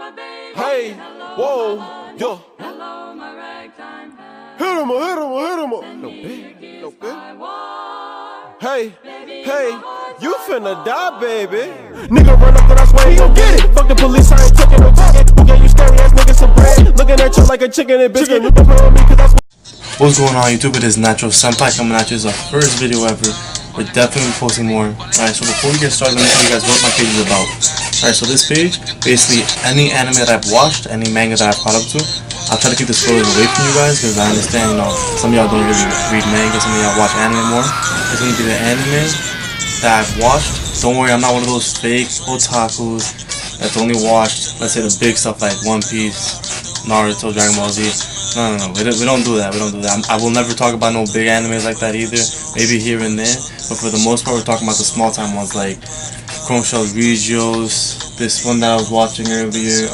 Hey, whoa, yo. Hit him, hit him, hit him. No big, no big. Hey, hey, you finna die, baby. Nigga run up, then I swear he gon' get it. Fuck the police, I ain't taking no ticket. Who gave you scary ass niggas some bread? Looking at you like a chicken and biscuit. You can play with me cause that's What's going on YouTube? It is Natural Senpai coming at you. This is our first video ever. We're definitely posting more. Alright, so before we get started, let me tell you guys what my page is about. Alright, so this page, basically any anime that I've watched, any manga that I've caught up to, I'll try to keep the spoilers away from you guys because I understand, you know, some of y'all don't really read manga, some of y'all watch anime more. It's going to be the anime that I've watched. Don't worry, I'm not one of those fake otakus that's only watched, let's say, the big stuff like One Piece, Naruto, Dragon Ball Z. No, we don't do that. I will never talk about no big animes like that either. Maybe here and there, but for the most part, we're talking about the small time ones like Chrome Shell Regios. This one that I was watching earlier,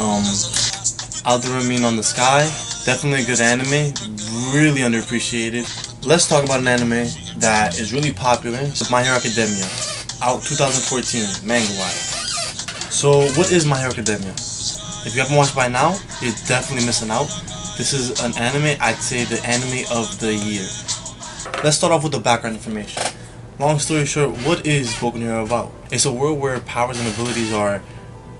Alderamine on the Sky. Definitely a good anime, really underappreciated. Let's talk about an anime that is really popular. It's My Hero Academia, out 2014, manga-wise. So, what is My Hero Academia? If you haven't watched by now, you're definitely missing out. This is an anime, I'd say the anime of the year. Let's start off with the background information. Long story short, what is Boku about? It's a world where powers and abilities are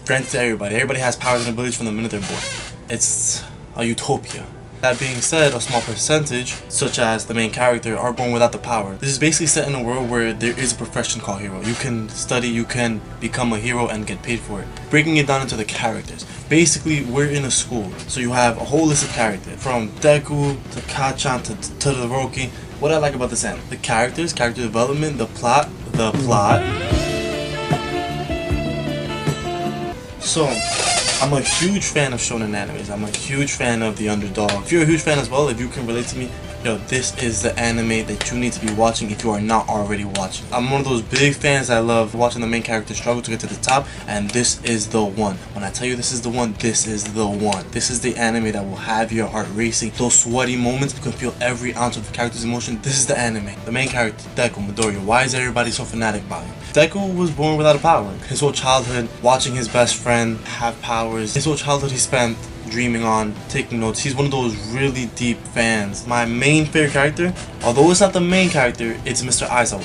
granted to everybody. Everybody has powers and abilities from the minute they're born. It's a utopia. That being said, a small percentage, such as the main character, are born without the power. This is basically set in a world where there is a profession called hero. You can study, you can become a hero and get paid for it. Breaking it down into the characters. Basically, we're in a school, so you have a whole list of characters. From Deku, to Kachan, to Todoroki. What I like about this anime, the characters, character development, the plot. So, I'm a huge fan of shonen animes. I'm a huge fan of the underdog. If you're a huge fan as well, if you can relate to me, yo, this is the anime that you need to be watching if you are not already watching. I'm one of those big fans that love watching the main character struggle to get to the top, and this is the one. When I tell you this is the one, this is the one. This is the anime that will have your heart racing. Those sweaty moments, you can feel every ounce of the character's emotion. This is the anime. The main character, Deku, Midoriya. Why is everybody so fanatic about him? Deku was born without a power. His whole childhood, watching his best friend have powers. His whole childhood he spent dreaming on, taking notes. He's one of those really deep fans. My main favorite character, although it's not the main character, it's Mr. Aizawa.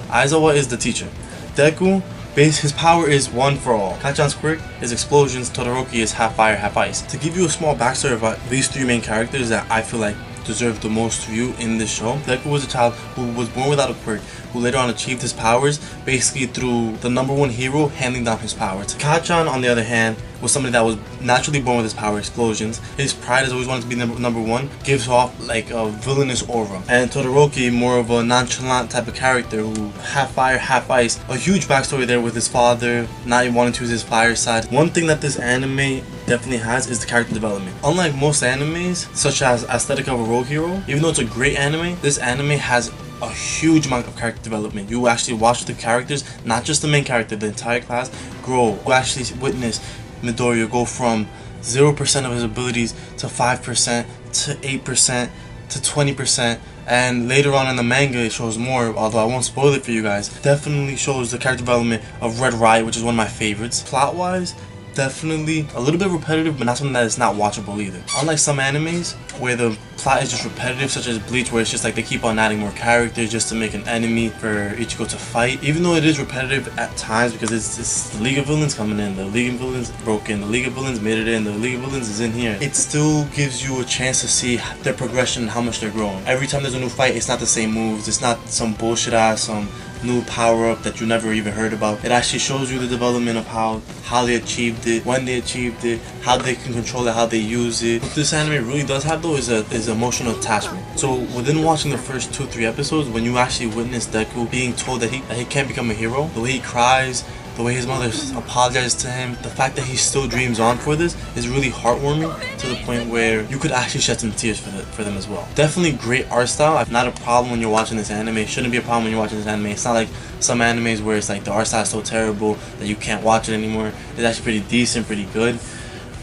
Aizawa is the teacher. Deku, his power is one for all. Kachan's quirk is explosions, Todoroki is half fire, half ice. To give you a small backstory about these three main characters that I feel like deserve the most view in this show. Deku was a child who was born without a quirk, who later on achieved his powers basically through the #1 hero handing down his powers. Kachan, on the other hand, was somebody that was naturally born with his power, explosions. His pride has always wanted to be number one, gives off like a villainous aura. And Todoroki, more of a nonchalant type of character who half fire, half ice. A huge backstory there with his father not even wanting to use his fire side. One thing that this anime definitely has is the character development. Unlike most animes, such as Aesthetic of a Rogue Hero, even though it's a great anime, this anime has a huge amount of character development. You actually watch the characters, not just the main character, the entire class grow. You actually witness Midoriya go from 0% of his abilities to 5% to 8% to 20%, and later on in the manga it shows more, although I won't spoil it for you guys. Definitely shows the character development of Red Riot, which is one of my favorites. Plot wise, definitely a little bit repetitive, but not something that is not watchable either. Unlike some animes where the plot is just repetitive, such as Bleach, where it's just like they keep on adding more characters just to make an enemy for Ichigo to fight. Even though it is repetitive at times because it's the League of Villains coming in, the League of Villains broke in, the League of Villains made it in, the League of Villains is in here. It still gives you a chance to see their progression and how much they're growing. Every time there's a new fight, it's not the same moves, it's not some bullshit ass, some new power-up that you never even heard about. It actually shows you the development of how they achieved it, when they achieved it, how they can control it, how they use it. What this anime really does have though is emotional attachment. So within watching the first 2-3 episodes, when you actually witness Deku being told that he can't become a hero, the way he cries, the way his mother apologized to him, the fact that he still dreams on for this is really heartwarming to the point where you could actually shed some tears for them as well. Definitely great art style. Not a problem when you're watching this anime. It shouldn't be a problem when you're watching this anime. It's not like some animes where it's like the art style is so terrible that you can't watch it anymore. It's actually pretty decent, pretty good.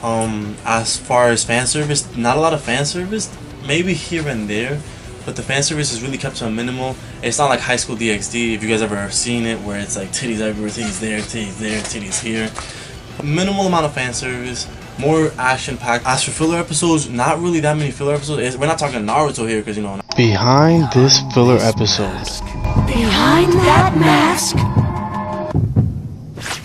As far as fan service, not a lot of fan service, maybe here and there, but the fan service is really kept to a minimal. It's not like High School DxD, if you guys ever seen it, where it's like titties everywhere, titties there, titties here. Minimal amount of fan service, more action packed. As for filler episodes, not really that many filler episodes. We're not talking Naruto here because, you know. Behind this filler episode. Behind that mask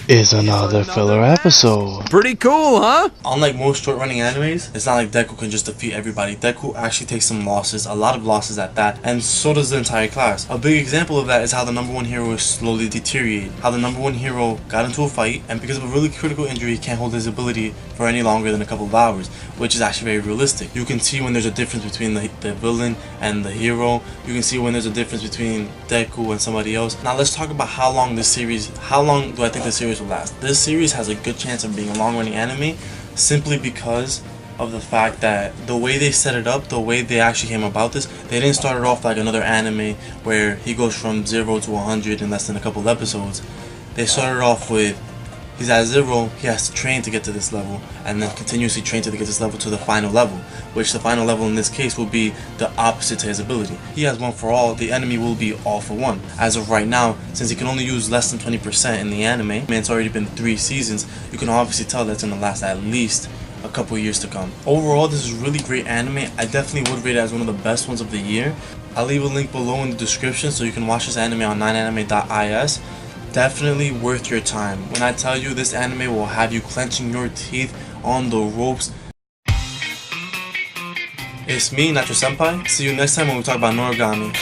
Is another filler episode. Pretty cool, huh? Unlike most short-running animes, it's not like Deku can just defeat everybody. Deku actually takes some losses, a lot of losses at that, and so does the entire class. A big example of that is how the number one hero is slowly deteriorating. How the number one hero got into a fight, and because of a really critical injury, he can't hold his ability for any longer than a couple of hours, which is actually very realistic. You can see when there's a difference between the villain and the hero. You can see when there's a difference between Deku and somebody else. Now let's talk about how long do I think this series will last. This series has a good chance of being a long-running anime simply because of the fact that the way they set it up, the way they actually came about this, they didn't start it off like another anime where he goes from 0 to 100 in less than a couple of episodes. They started off with he's at 0, he has to train to get to this level, and then continuously train to get this level to the final level, which the final level in this case will be the opposite to his ability. He has 1 for all, the enemy will be all for 1. As of right now, since he can only use less than 20% in the anime, and it's already been 3 seasons, you can obviously tell that's going to last at least a couple years to come. Overall, this is really great anime. I definitely would rate it as one of the best ones of the year. I'll leave a link below in the description so you can watch this anime on 9anime.is. Definitely worth your time. When I tell you this anime will have you clenching your teeth on the ropes. It's me, Nacho Senpai. See you next time when we talk about Noragami.